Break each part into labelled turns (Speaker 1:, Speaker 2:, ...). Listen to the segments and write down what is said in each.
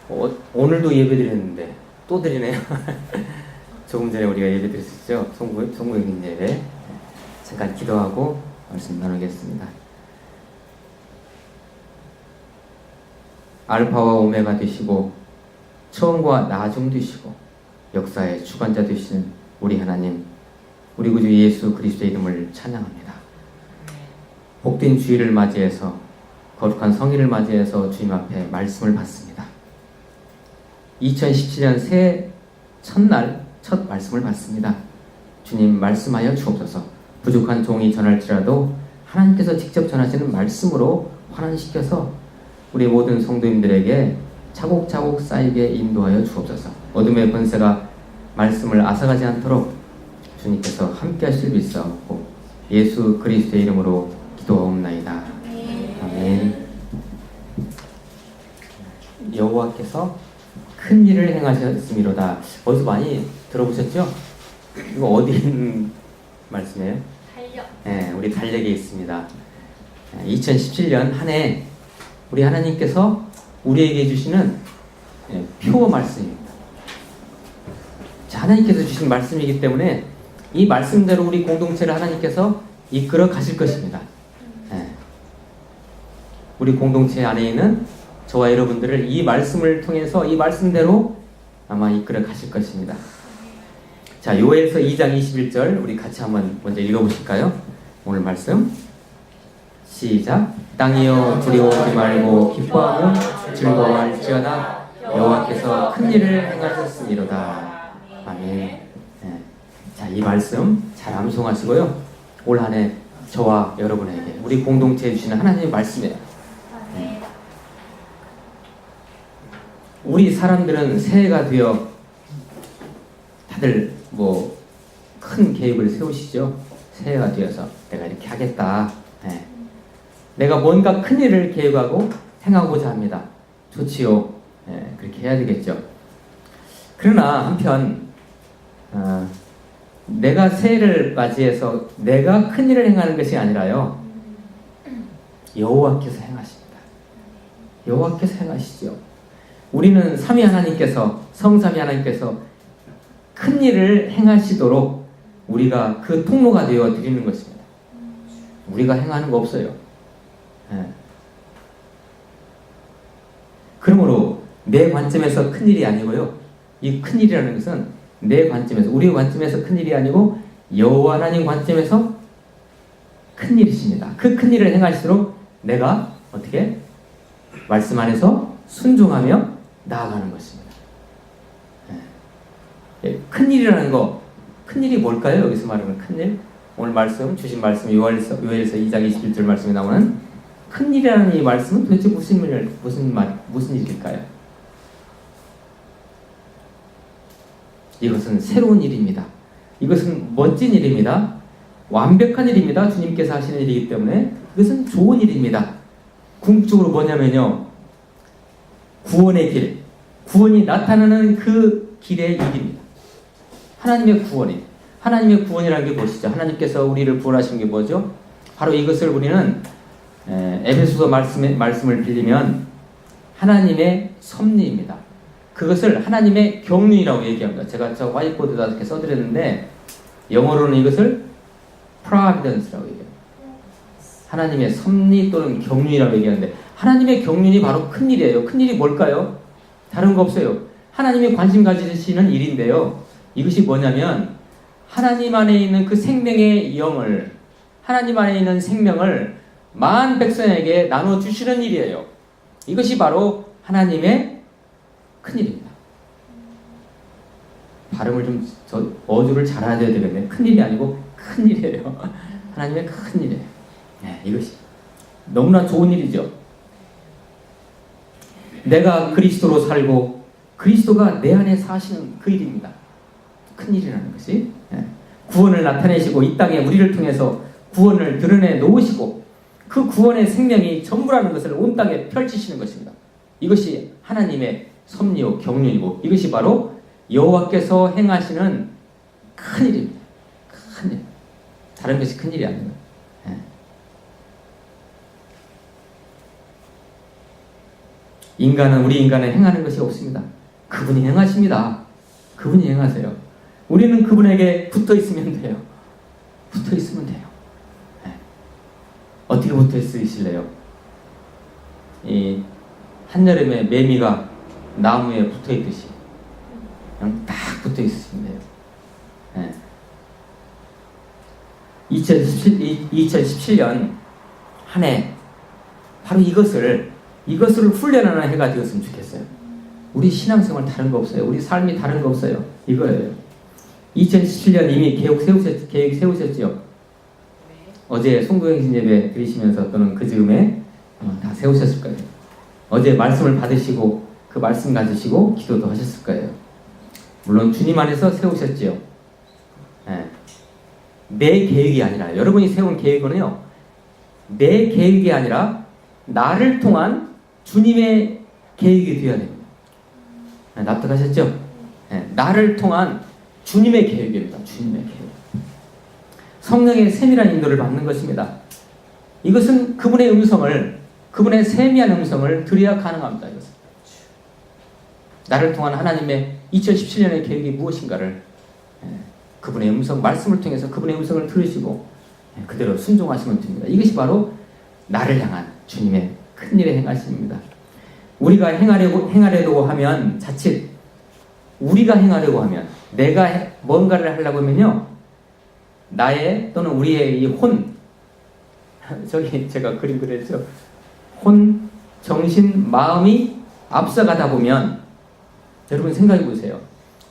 Speaker 1: 오늘도 예배 드렸는데 또 드리네요. 조금 전에 우리가 예배 드렸었죠. 송구영님 예배. 잠깐 기도하고 말씀 나누겠습니다. 알파와 오메가 되시고 처음과 나중 되시고 역사의 주관자 되시는 우리 하나님, 우리 구주 예수 그리스도의 이름을 찬양합니다. 복된 주일을 맞이해서 거룩한 성일을 맞이해서 주님 앞에 말씀을 받습니다. 2017년 새해 첫날 첫 말씀을 받습니다. 주님 말씀하여 주옵소서. 부족한 종이 전할지라도 하나님께서 직접 전하시는 말씀으로 환원시켜서 우리 모든 성도님들에게 차곡차곡 쌓이게 인도하여 주옵소서. 어둠의 권세가 말씀을 앗아가지 않도록 주님께서 함께 하실 수 있사옵고 예수 그리스도의 이름으로 기도하옵나이다. 아멘. 여호와께서 큰 일을 행하셨음이로다. 어디서 많이 들어보셨죠? 이거 어디 있는 말씀이에요?
Speaker 2: 달력.
Speaker 1: 네, 우리 달력에 있습니다. 2017년 한 해 우리 하나님께서 우리에게 주시는 표 말씀입니다. 자, 하나님께서 주신 말씀이기 때문에 이 말씀대로 우리 공동체를 하나님께서 이끌어 가실 것입니다. 우리 공동체 안에 있는 저와 여러분들을 이 말씀을 통해서 이 말씀대로 아마 이끌어 가실 것입니다. 자, 요엘서 2장 21절 우리 같이 한번 먼저 읽어보실까요? 오늘 말씀 시작. 땅이여 두려워하지 말고 기뻐하며 즐거워할지어다. 여호와께서 큰 일을 행하셨음이로다. 아멘. 자, 이 말씀 잘 암송하시고요. 올 한 해 저와 여러분에게 우리 공동체에 주시는 하나님의 말씀이에요. 우리 사람들은 새해가 되어 다들 큰 계획을 세우시죠. 새해가 되어서 내가 이렇게 하겠다. 내가 뭔가 큰 일을 계획하고 행하고자 합니다. 좋지요. 그렇게 해야 되겠죠. 그러나 한편 내가 새해를 맞이해서 내가 큰 일을 행하는 것이 아니라요, 여호와께서 행하십니다. 여호와께서 행하시죠. 우리는 삼위 하나님께서, 성삼위 하나님께서 큰 일을 행하시도록 우리가 그 통로가 되어 드리는 것입니다. 우리가 행하는 거 없어요. 그러므로 내 관점에서 큰 일이 아니고요, 이 큰 일이라는 것은 내 관점에서, 우리 관점에서 큰 일이 아니고 여호와 하나님 관점에서 큰 일이십니다. 그 큰 일을 행하실수록 내가 어떻게 말씀 안에서 순종하며 나아가는 것입니다. 큰 일이라는 거, 큰 일이 뭘까요? 여기서 말하는 큰 일? 오늘 말씀, 주신 말씀, 요엘서 2장 21절 말씀에 나오는 큰 일이라는 이 말씀은 도대체 무슨 일일까요? 이것은 새로운 일입니다. 이것은 멋진 일입니다. 완벽한 일입니다. 주님께서 하시는 일이기 때문에 이것은 좋은 일입니다. 궁극적으로 뭐냐면요, 구원의 길, 구원이 나타나는 그 길의 일입니다. 하나님의 구원이, 하나님의 구원이라는 게 무엇이죠? 하나님께서 우리를 구원하신 게 뭐죠? 바로 이것을 우리는 에베소서 말씀을 빌리면 하나님의 섭리입니다. 그것을 하나님의 경륜이라고 얘기합니다. 제가 저 화이트보드에다 이렇게 써드렸는데 영어로는 이것을 providence라고 얘기해요. 하나님의 섭리 또는 경륜이라고 얘기하는데, 하나님의 경륜이 바로 큰 일이에요. 큰 일이 뭘까요? 다른 거 없어요. 하나님이 관심 가지시는 일인데요, 이것이 뭐냐면 하나님 안에 있는 그 생명의 영을, 하나님 안에 있는 생명을 만 백성에게 나눠주시는 일이에요. 이것이 바로 하나님의 큰일입니다. 발음을 좀, 어조를 잘해야 되겠네. 큰일이 아니고 큰일이에요. 하나님의 큰일이에요. 이것이 너무나 좋은 일이죠. 내가 그리스도로 살고 그리스도가 내 안에 사시는 그 일입니다. 큰일이라는 것이. 구원을 나타내시고 이 땅에 우리를 통해서 구원을 드러내 놓으시고 그 구원의 생명이 전부라는 것을 온 땅에 펼치시는 것입니다. 이것이 하나님의 섭리요 경륜이고, 이것이 바로 여호와께서 행하시는 큰 일입니다. 큰 일. 다른 것이 큰 일이 아닙니다. 우리 인간은 행하는 것이 없습니다. 그분이 행하십니다. 그분이 행하세요. 우리는 그분에게 붙어 있으면 돼요. 붙어 있으면 돼요. 네. 어떻게 붙어 있으실래요? 이 한여름에 매미가 나무에 붙어 있듯이 그냥 딱 붙어 있으시면 돼요. 네. 2017년 한 해 바로 이것을 훈련하는 해가 되었으면 좋겠어요. 우리 신앙생활 다른 거 없어요. 우리 삶이 다른 거 없어요. 이거예요. 2017년 이미 계획 세우셨죠? 어제 송도행신 예배 드리시면서 또는 그 즈음에 다 세우셨을 거예요. 어제 말씀을 받으시고 그 말씀 가지시고 기도도 하셨을 거예요. 물론 주님 안에서 세우셨지요. 네. 내 계획이 아니라, 여러분이 세운 계획은요, 내 계획이 아니라 나를 통한 주님의 계획이 되어야 됩니다. 네, 납득하셨죠? 네, 나를 통한 주님의 계획입니다. 주님의 계획. 성령의 세밀한 인도를 받는 것입니다. 이것은 그분의 음성을, 그분의 세미한 음성을 들어야 가능합니다. 이것은. 나를 통한 하나님의 2017년의 계획이 무엇인가를 그분의 음성, 말씀을 통해서 그분의 음성을 들으시고 그대로 순종하시면 됩니다. 이것이 바로 나를 향한 주님의 큰일의 행하심입니다. 우리가 행하려고 하면, 자칫 우리가 행하려고 하면, 내가 뭔가를 하려고 하면요, 나의 또는 우리의 이 저기 제가 그림 그렸죠. 혼, 정신, 마음이 앞서가다 보면, 여러분 생각해 보세요.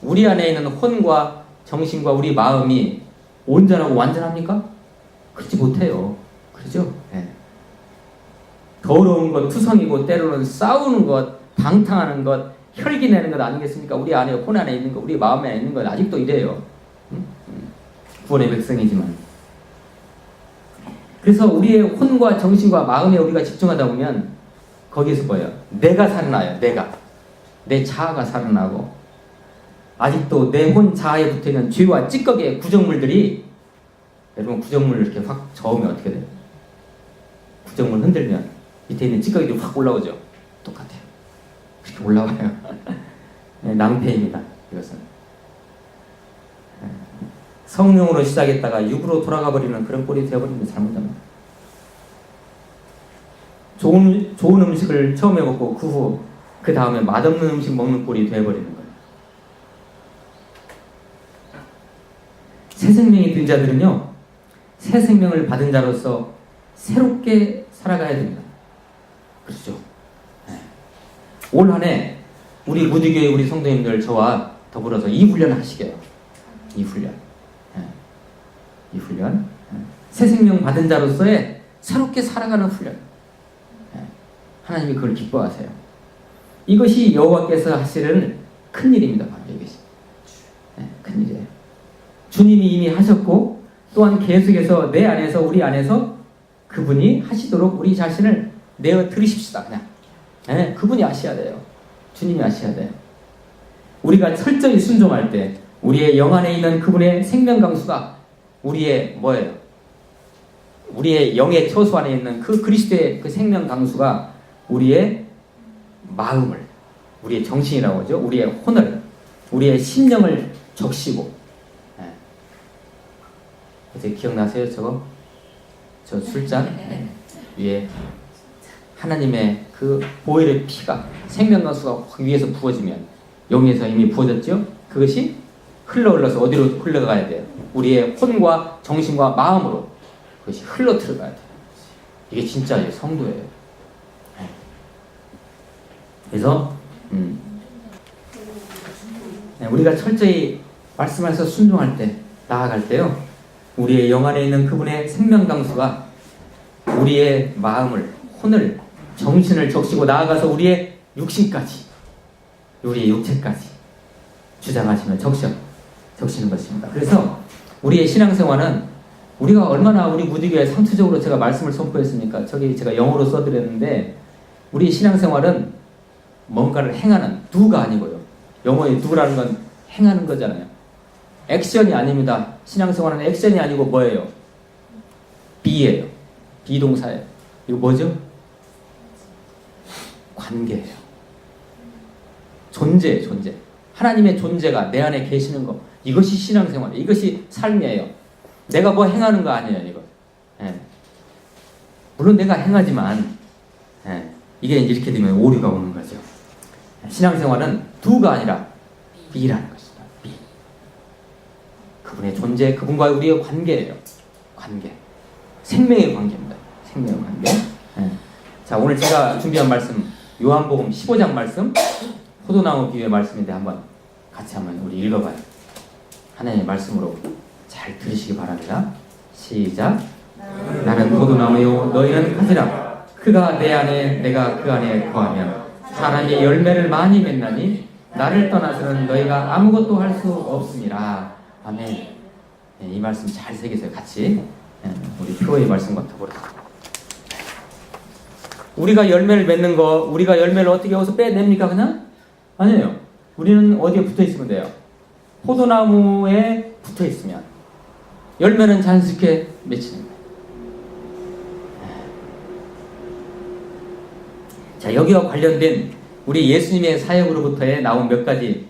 Speaker 1: 우리 안에 있는 혼과 정신과 우리 마음이 온전하고 완전합니까? 그렇지 못해요. 그렇죠? 네. 더러운 것, 투성이고 때로는 싸우는 것, 방탕하는 것, 혈기 내는 것 아니겠습니까? 우리 안에, 혼 안에 있는 것, 우리 마음 안에 있는 것 아직도 이래요. 구원의 백성이지만. 그래서 우리의 혼과 정신과 마음에 우리가 집중하다 보면 거기에서 뭐예요? 내가 살아나요. 내 자아가 살아나고, 아직도 내 혼 자아에 붙어있는 죄와 찌꺼기의 구정물들이, 여러분 구정물을 이렇게 확 저으면 어떻게 돼요? 구정물 흔들면 밑에 있는 찌꺼기들이 확 올라오죠. 똑같아요. 그렇게 올라와요. 네, 낭패입니다. 이것은. 성령으로 시작했다가 육으로 돌아가 버리는 그런 꼴이 되어버리는 게 잘못합니다. 좋은 음식을 처음에 먹고 그 다음에 맛없는 음식 먹는 꼴이 되어버리는 거예요. 새 생명이 든 자들은요, 새 생명을 받은 자로서 새롭게 살아가야 됩니다. 그렇죠? 네. 올 한 해 우리 무디교회 우리 성도님들 저와 더불어서 이 훈련을 하시게요. 이 훈련. 네. 이 훈련. 네. 새 생명 받은 자로서의 새롭게 살아가는 훈련. 네. 하나님이 그걸 기뻐하세요. 이것이 여호와께서 하시는 큰 일입니다. 바로 이것이. 네. 큰 일이에요. 주님이 이미 하셨고, 또한 계속해서 내 안에서, 우리 안에서 그분이 하시도록 우리 자신을 내어 드리십시다. 그냥. 네, 그분이 하셔야 돼요. 주님이 하셔야 돼요. 우리가 철저히 순종할 때 우리의 영 안에 있는 그분의 생명 강수가 우리의 뭐예요? 우리의 영의 처소 안에 있는 그 그리스도의 그 생명 강수가 우리의 마음을, 우리의 정신이라고 하죠. 우리의 혼을, 우리의 심령을 적시고. 이제 기억나세요? 저 술잔 위에 하나님의 그 보혈의 피가, 생명강수가 위에서 부어지면, 영에서 이미 부어졌죠? 그것이 흘러서 어디로 흘러가야 돼요? 우리의 혼과 정신과 마음으로 그것이 흘러 들어가야 돼요. 이게 진짜 성도예요. 그래서 우리가 철저히 말씀에서 순종할 때, 나아갈 때요, 우리의 영 안에 있는 그분의 생명 강수가 우리의 마음을, 혼을, 정신을 적시고 나아가서 우리의 육신까지, 우리의 육체까지 주장하시면 적시는 것입니다. 그래서 우리의 신앙생활은, 우리가 얼마나 우리 무디교회 상투적으로 제가 말씀을 선포했습니까? 제가 영어로 써드렸는데, 우리 신앙생활은 뭔가를 행하는, do가 아니고요. 영어의 do라는 건 행하는 거잖아요. 액션이 아닙니다. 신앙생활은 액션이 아니고 뭐예요? be예요. 비동사예요. 이거 뭐죠? 관계예요. 존재. 하나님의 존재가 내 안에 계시는 거. 이것이 신앙생활이에요. 이것이 삶이에요. 내가 뭐 행하는 거 아니에요, 이거. 예. 물론 내가 행하지만, 예. 이게 이렇게 되면 오류가 오는 거죠. 신앙생활은 do가 아니라 be라는 것입니다. be. 그분의 존재, 그분과 우리의 관계예요. 관계. 생명의 관계입니다. 생명의 관계. 예. 자, 오늘 제가 준비한 말씀, 요한복음 15장 말씀, 포도나무 비유의 말씀인데 같이 한번 우리 읽어봐요. 하나님의 말씀으로 잘 들으시기 바랍니다. 시작. 나는 포도나무요 너희는 가지라. 그가 내 안에 내가 그 안에 거하면 사람이 열매를 많이 맺나니 나를 떠나서는 너희가 아무것도 할 수 없습니다. 아멘. 네, 이 말씀 잘 새기세요. 같이. 네, 우리 표의 말씀과 더불어서. 우리가 열매를 맺는 거, 우리가 열매를 어떻게 여기서 빼냅니까 그냥? 아니에요. 우리는 어디에 붙어 있으면 돼요? 포도나무에 붙어 있으면 열매는 자연스럽게 맺히는 거예요. 자, 여기와 관련된 우리 예수님의 사역으로부터의 나온 몇 가지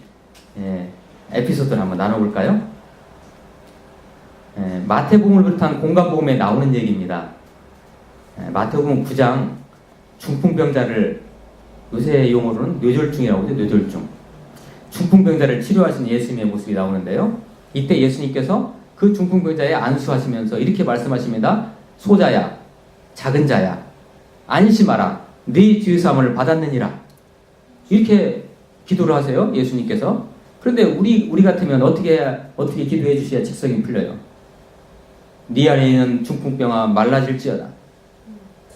Speaker 1: 에피소드를 한번 나눠볼까요? 마태복음을 비롯한 공간복음에 나오는 얘기입니다. 마태복음 9장 중풍병자를 요새 용어로는 뇌졸중이라고 하죠. 뇌졸중. 중풍병자를 치료하신 예수님의 모습이 나오는데요. 이때 예수님께서 그 중풍병자에 안수하시면서 이렇게 말씀하십니다. 소자야, 작은 자야, 안심하라. 네 죄사함을 받았느니라. 이렇게 기도를 하세요. 예수님께서. 그런데 우리 같으면 어떻게 기도해 주셔야 직성이 풀려요? 네 안에 있는 중풍병아 말라질지어다.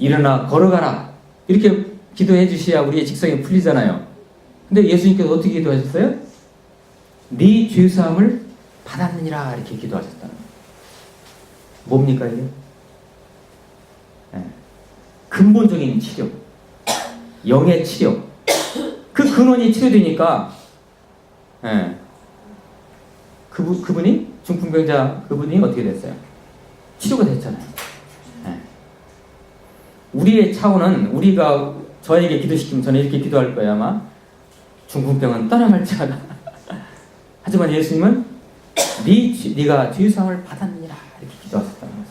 Speaker 1: 일어나 걸어가라. 이렇게 기도해 주셔야 우리의 직성이 풀리잖아요. 근데 예수님께서 어떻게 기도하셨어요? 네 죄사함을 받았느니라. 이렇게 기도하셨다는 거예요. 뭡니까 이게? 근본적인 치료. 영의 치료. 그 근원이 치료되니까 그분이 중풍병자 그분이 어떻게 됐어요? 치료가 됐잖아요. 우리의 차원은 우리가 저에게 기도시키면 저는 이렇게 기도할 거예요. 아마 중풍병은 떠나갈지어다. 하지만 예수님은 네가 죄사함을 받았느니라 이렇게 기도하셨다는 거죠.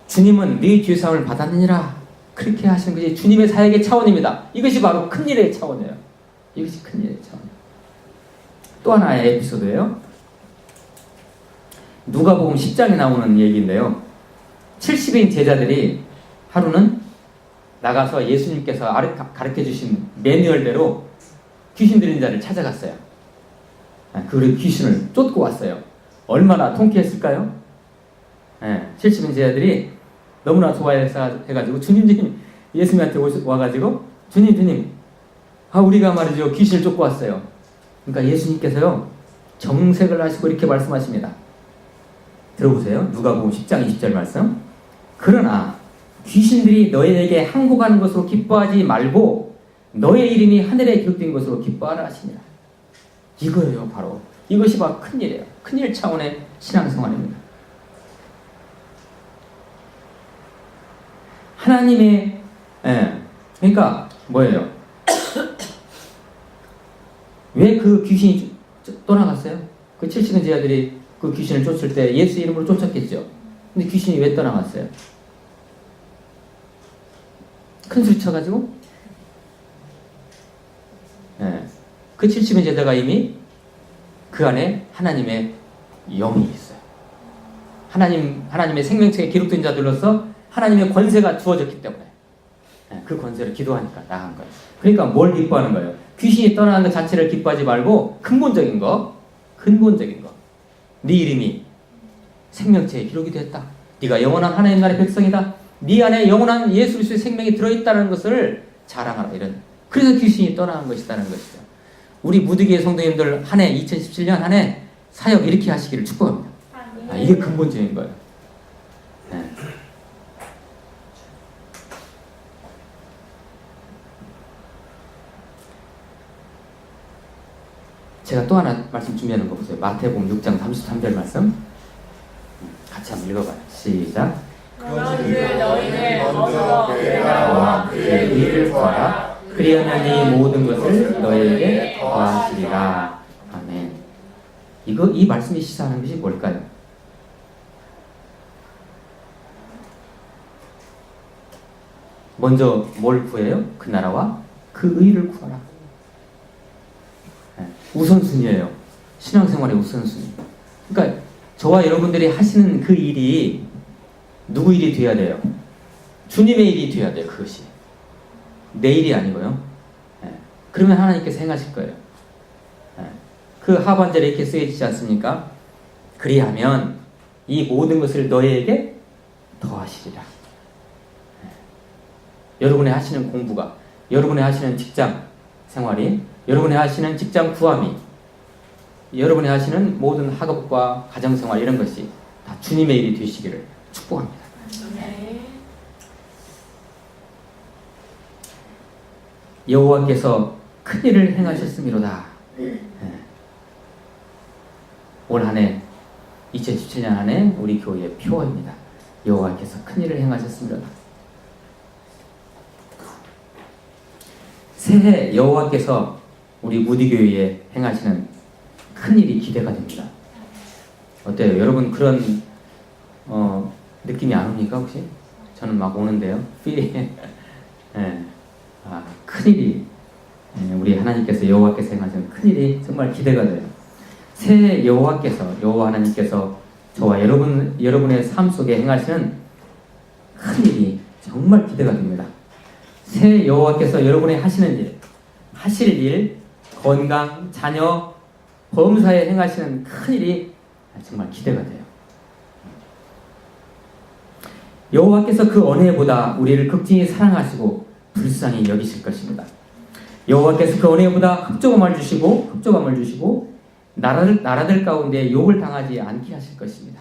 Speaker 1: 주님은 네 죄사함을 받았느니라 그렇게 하시는 것이 주님의 사역의 차원입니다. 이것이 바로 큰일의 차원이에요. 이것이 큰일의 차원이에요. 또 하나의 에피소드예요. 누가복음 10장에 나오는 얘기인데요. 70인 제자들이 하루는 나가서 예수님께서 가르쳐 주신 매뉴얼대로 귀신 들린 자를 찾아갔어요. 그 귀신을 쫓고 왔어요. 얼마나 통쾌했을까요? 70인 제자들이 너무나 좋아해가지고 주님 예수님한테 와가지고 주님 우리가 말이죠 귀신을 쫓고 왔어요. 그러니까 예수님께서요 정색을 하시고 이렇게 말씀하십니다. 들어보세요. 누가복음 10장 20절 말씀. 그러나 귀신들이 너희에게 항복하는 것으로 기뻐하지 말고 너의 이름이 하늘에 기록된 것으로 기뻐하라 하시니라. 이거예요. 바로 이것이 바로 큰일이에요. 큰일 차원의 신앙생활입니다. 하나님의 그러니까 뭐예요? 왜 그 귀신이 떠나갔어요? 그 70인 제자들이 그 귀신을 쫓을 때 예수 이름으로 쫓았겠죠. 근데 귀신이 왜 떠나갔어요? 큰 소리 쳐가지고 그 70인 제자가 이미 그 안에 하나님의 영이 있어요. 하나님의 생명책에 기록된 자들로서 하나님의 권세가 주어졌기 때문에 그 권세를 기도하니까 나간 거예요. 그러니까 뭘 기뻐하는 거예요? 귀신이 떠나는 것 자체를 기뻐하지 말고 근본적인 거 네 이름이 생명책에 기록이 됐다. 네가 영원한 하나님 나라의 백성이다. 네 안에 영원한 예수 그리스도의 생명이 들어있다는 것을 자랑하라. 그래서 귀신이 떠나는 것이라는 것이죠. 우리 무드기의 성도님들 한 해 2017년 한 해 사역 이렇게 하시기를 축복합니다. 이게 근본적인 거예요. 제가 또 하나 말씀 준비하는 거 보세요. 마태복음 6장 33절 말씀 같이 한번 읽어봐요. 시작.
Speaker 2: 그런즉 너희는 먼저 그의 나라와 그의 의를 구하라.
Speaker 1: 그리하면 이 모든 것을 너에게 더하시리라. 아멘. 이 말씀이 시사하는 것이 뭘까요? 먼저 뭘 구해요? 그 나라와 그 의를 구하라. 우선순위예요. 신앙생활의 우선순위. 그러니까 저와 여러분들이 하시는 그 일이 누구 일이 돼야 돼요? 주님의 일이 돼야 돼요. 그것이 내 일이 아니고요. 그러면 하나님께서 행하실 거예요. 그 하반절에 이렇게 쓰여지지 않습니까? 그리하면 이 모든 것을 너희에게 더하시리라. 여러분이 하시는 공부가, 여러분이 하시는 직장 생활이, 여러분이 하시는 직장 구함이, 여러분이 하시는 모든 학업과 가정생활 이런 것이 다 주님의 일이 되시기를 축복합니다. 여호와께서 큰 일을 행하셨음이로다. 올 한해 2017년 한해 우리 교회의 표어입니다. 여호와께서 큰 일을 행하셨음이로다. 새해 여호와께서 우리 무디교회에 행하시는 큰 일이 기대가 됩니다. 어때요? 여러분 그런 느낌이 안 옵니까 혹시? 저는 막 오는데요. 큰일이 우리 하나님께서 여호와께서 행하시는 큰일이 정말 기대가 돼요. 새해 여호와 하나님께서 저와 여러분의 삶 속에 행하시는 큰일이 정말 기대가 됩니다. 새해 여호와께서 여러분의 하실 일, 건강, 자녀, 범사에 행하시는 큰일이 정말 기대가 돼요. 여호와께서 그 어느 해보다 우리를 극진히 사랑하시고 불쌍히 여기실 것입니다. 여호와께서 그 어느 해보다 흡족함을 주시고 나라들 가운데 욕을 당하지 않게 하실 것입니다.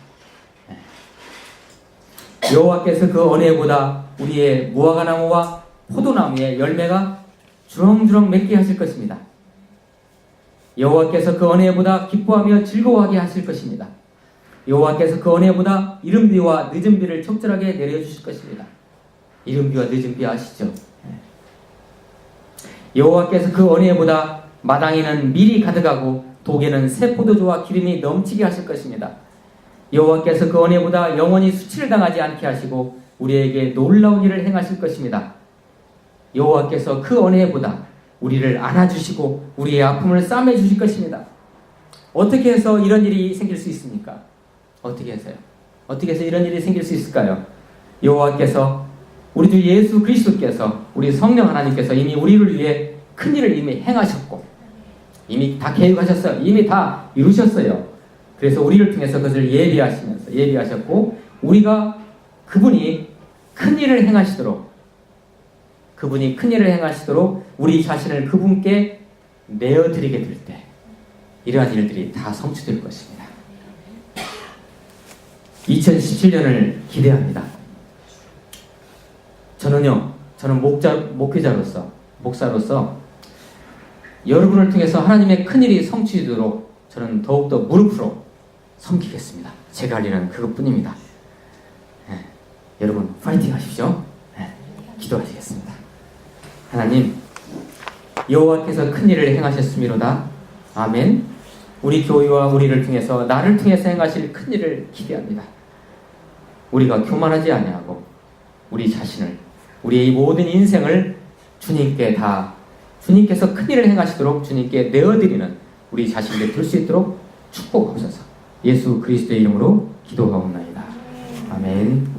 Speaker 1: 여호와께서 그 어느 해보다 우리의 무화과나무와 포도나무의 열매가 주렁주렁 맺게 하실 것입니다. 여호와께서 그 어느 해보다 기뻐하며 즐거워하게 하실 것입니다. 여호와께서 그 어느 해보다 이른 비와 늦은 비를 적절하게 내려주실 것입니다. 이른 비와 늦은 비 아시죠? 여호와께서 그 어느 해보다 마당에는 밀이 가득하고 독에는 새 포도주와 기름이 넘치게 하실 것입니다. 여호와께서 그 어느 해보다 영원히 수치를 당하지 않게 하시고 우리에게 놀라운 일을 행하실 것입니다. 여호와께서 그 어느 해보다 우리를 안아주시고 우리의 아픔을 싸매주실 것입니다. 어떻게 해서 이런 일이 생길 수 있습니까? 어떻게 해서요? 어떻게 해서 이런 일이 생길 수 있을까요? 여호와께서 우리 주 예수 그리스도께서 우리 성령 하나님께서 이미 우리를 위해 큰 일을 이미 행하셨고 이미 다 계획하셨어요. 이미 다 이루셨어요. 그래서 우리를 통해서 그것을 예비하셨고 우리가 그분이 큰 일을 행하시도록 우리 자신을 그분께 내어드리게 될 때 이러한 일들이 다 성취될 것입니다. 2017년을 기대합니다. 저는 목사로서 여러분을 통해서 하나님의 큰일이 성취되도록 저는 더욱더 무릎으로 섬기겠습니다. 제가 할 일은 그것뿐입니다. 여러분 파이팅 하십시오. 기도하시겠습니다. 하나님, 여호와께서 큰일을 행하셨음이로다. 아멘. 우리 교회와 우리를 통해서 나를 통해서 행하실 큰일을 기대합니다. 우리가 교만하지 아니하고 우리 자신을, 우리의 모든 인생을 주님께서 큰일을 행하시도록 주님께 내어드리는 우리 자신들 될 수 있도록 축복하옵소서. 예수 그리스도의 이름으로 기도하옵나이다. 아멘.